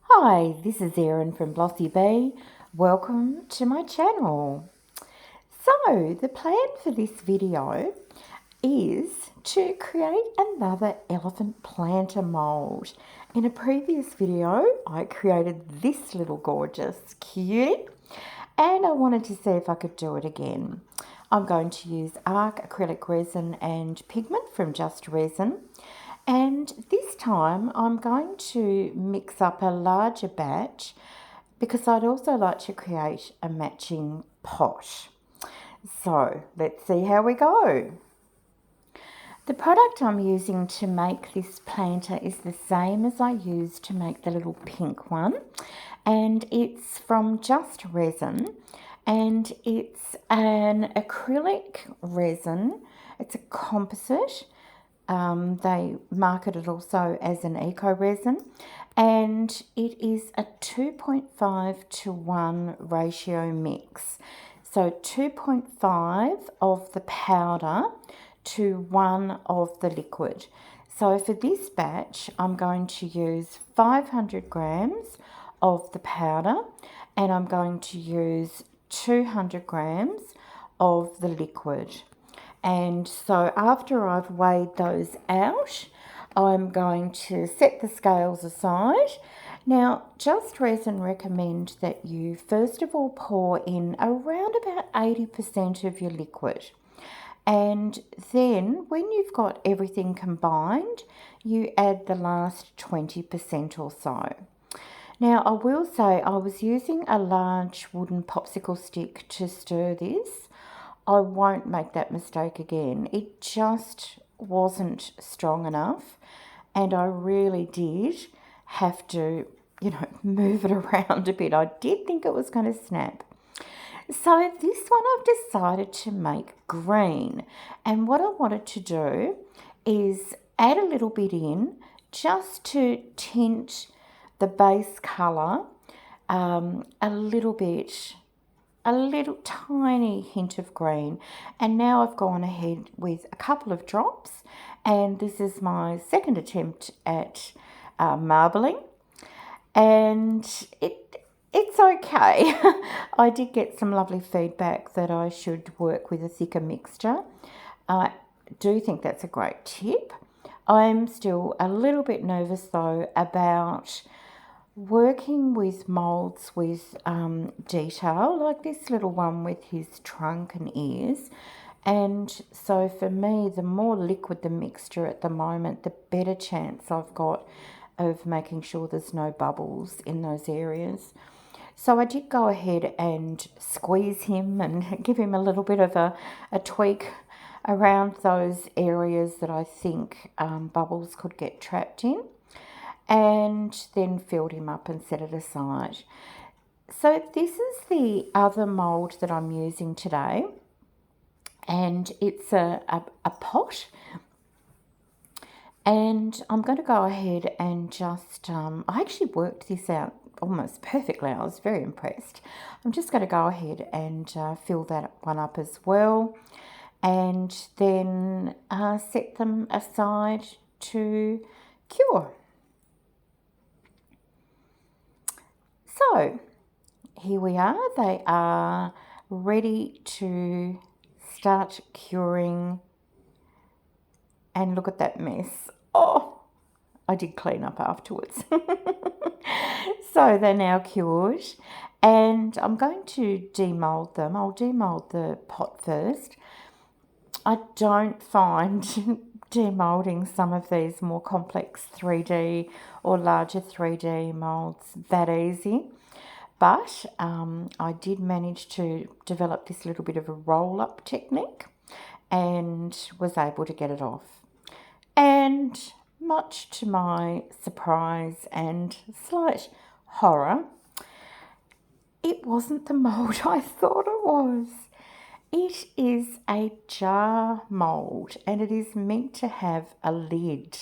Hi, this is Erin from Blossy Bee. Welcome to my channel. So, the plan for this video is to create another elephant planter mould. In a previous video, I created this little gorgeous cutie and I wanted to see if I could do it again. I'm going to use acrylic resin and pigment from Just Resin. And this time I'm going to mix up a larger batch because I'd also like to create a matching pot. So let's see how we go. The product I'm using to make this planter is the same as I used to make the little pink one, and it's from Just Resin, and it's an acrylic resin. It's a composite. They market it also as an eco resin, and it is a 2.5 to 1 ratio mix. So 2.5 of the powder to 1 of the liquid. So for this batch, I'm going to use 500 grams of the powder and I'm going to use 200 grams of the liquid. And so after I've weighed those out, I'm going to set the scales aside. Now, Just Resin recommend that you first of all pour in around about 80% of your liquid. And then when you've got everything combined, you add the last 20% or so. Now, I will say I was using a large wooden popsicle stick to stir this. I won't make that mistake again. It just wasn't strong enough, and I really did have to, move it around a bit. I did think it was going to snap. So this one I've decided to make green, and what I wanted to do is add a little bit in just to tint the base colour a little tiny hint of green. And now I've gone ahead with a couple of drops, and this is my second attempt at marbling, and it's okay. I did get some lovely feedback that I should work with a thicker mixture. I do think that's a great tip. I'm still a little bit nervous though about working with moulds with detail, like this little one with his trunk and ears. And so for me, the more liquid the mixture at the moment, the better chance I've got of making sure there's no bubbles in those areas. So I did go ahead and squeeze him and give him a little bit of a tweak around those areas that I think bubbles could get trapped in, and then filled him up and set it aside. So this is the other mould that I'm using today, and it's a pot, and I'm going to go ahead and just, I actually worked this out almost perfectly. I was very impressed. I'm just going to go ahead and fill that one up as well, and then set them aside to cure. So here we are. They are ready to start curing, and look at that mess. Oh, I did clean up afterwards. So they're now cured, and I'm going to demould them. I'll demould the pot first. I don't find demoulding some of these more complex 3D or larger 3D moulds that easy, but I did manage to develop this little bit of a roll-up technique and was able to get it off. And much to my surprise and slight horror, it wasn't the mould I thought it was. It is a jar mould, and it is meant to have a lid.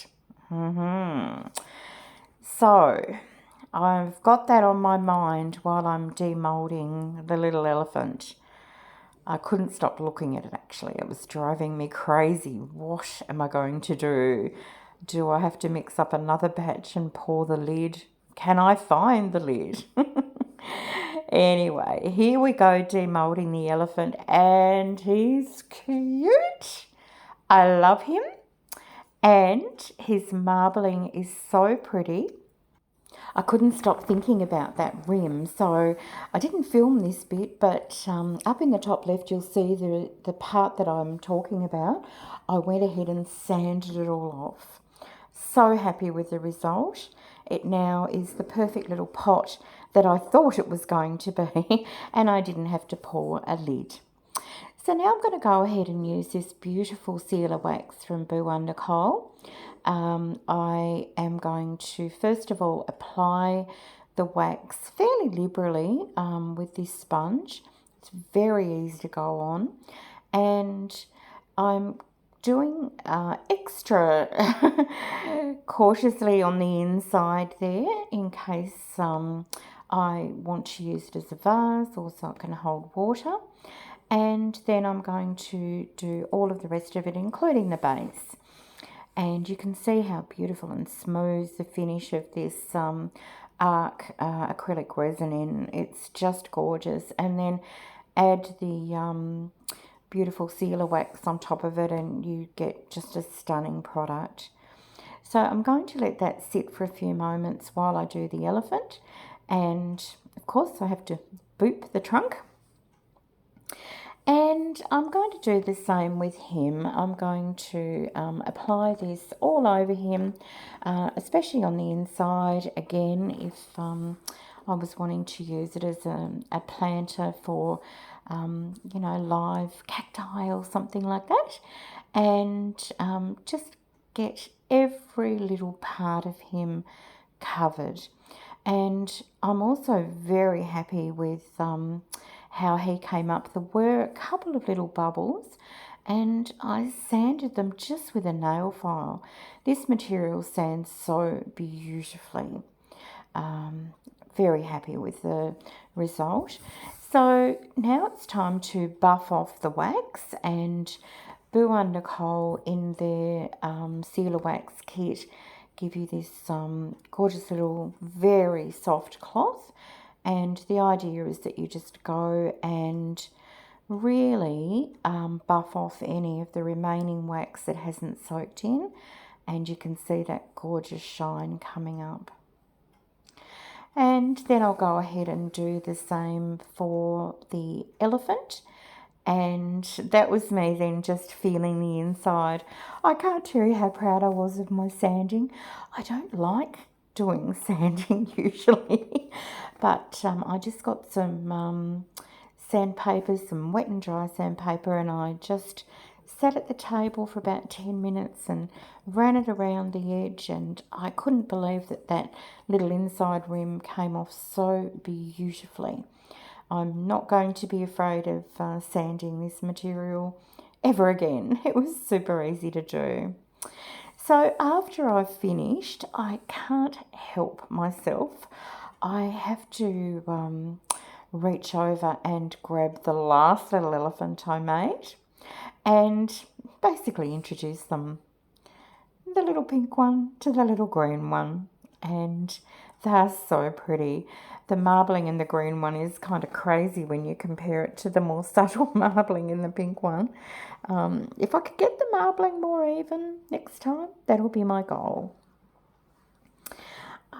So I've got that on my mind while I'm demoulding the little elephant. I couldn't stop looking at it actually. It was driving me crazy. What am I going to do? Do I have to mix up another batch and pour the lid can I find the lid? Anyway, here we go, demolding the elephant, and he's cute. I love him, and his marbling is so pretty. I couldn't stop thinking about that rim, so I didn't film this bit, but up in the top left you'll see the part that I'm talking about. I went ahead and sanded it all off. So happy with the result. It now is the perfect little pot that I thought it was going to be, and I didn't have to pour a lid. So now I'm going to go ahead and use this beautiful sealer wax from Boo Under Coal. I am going to first of all apply the wax fairly liberally with this sponge. It's very easy to go on, and I'm doing extra cautiously on the inside there in case I want to use it as a vase or so it can hold water. And then I'm going to do all of the rest of it, including the base. And you can see how beautiful and smooth the finish of this acrylic resin in. It's just gorgeous. And then add the beautiful sealer wax on top of it, and you get just a stunning product. So I'm going to let that sit for a few moments while I do the elephant. And of course I have to boop the trunk. And I'm going to do the same with him. I'm going to apply this all over him, especially on the inside. Again, if I was wanting to use it as a planter for, you know, live cacti or something like that. And just get every little part of him covered. And I'm also very happy with how he came up. There were a couple of little bubbles, and I sanded them just with a nail file. This material sands so beautifully. Very happy with the result. So now it's time to buff off the wax, and Boo Under Coal in their sealer wax kit give you this gorgeous little very soft cloth, and the idea is that you just go and really buff off any of the remaining wax that hasn't soaked in, and you can see that gorgeous shine coming up. And then I'll go ahead and do the same for the elephant. And that was me then just feeling the inside. I can't tell you how proud I was of my sanding. I don't like doing sanding usually, but I just got some sandpaper, some wet and dry sandpaper, and I just sat at the table for about 10 minutes and ran it around the edge, and I couldn't believe that that little inside rim came off so beautifully. I'm not going to be afraid of sanding this material ever again. It was super easy to do. So after I've finished, I can't help myself. I have to reach over and grab the last little elephant I made and basically introduce them. The little pink one to the little green one, and they're so pretty. The marbling in the green one is kind of crazy when you compare it to the more subtle marbling in the pink one. If I could get the marbling more even next time, that'll be my goal.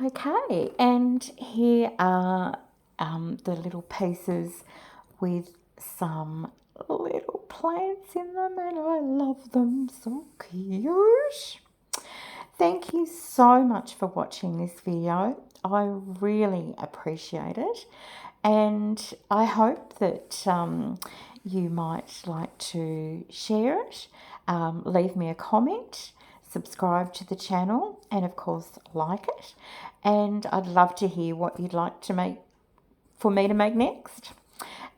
Okay, and here are the little pieces with some little plants in them, and I love them. So cute. Thank you so much for watching this video. I really appreciate it, and I hope that you might like to share it, leave me a comment, subscribe to the channel, and of course like it. And I'd love to hear what you'd like to make for me to make next.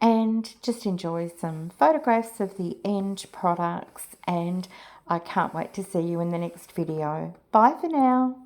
And just enjoy some photographs of the end products, and I can't wait to see you in the next video. Bye for now.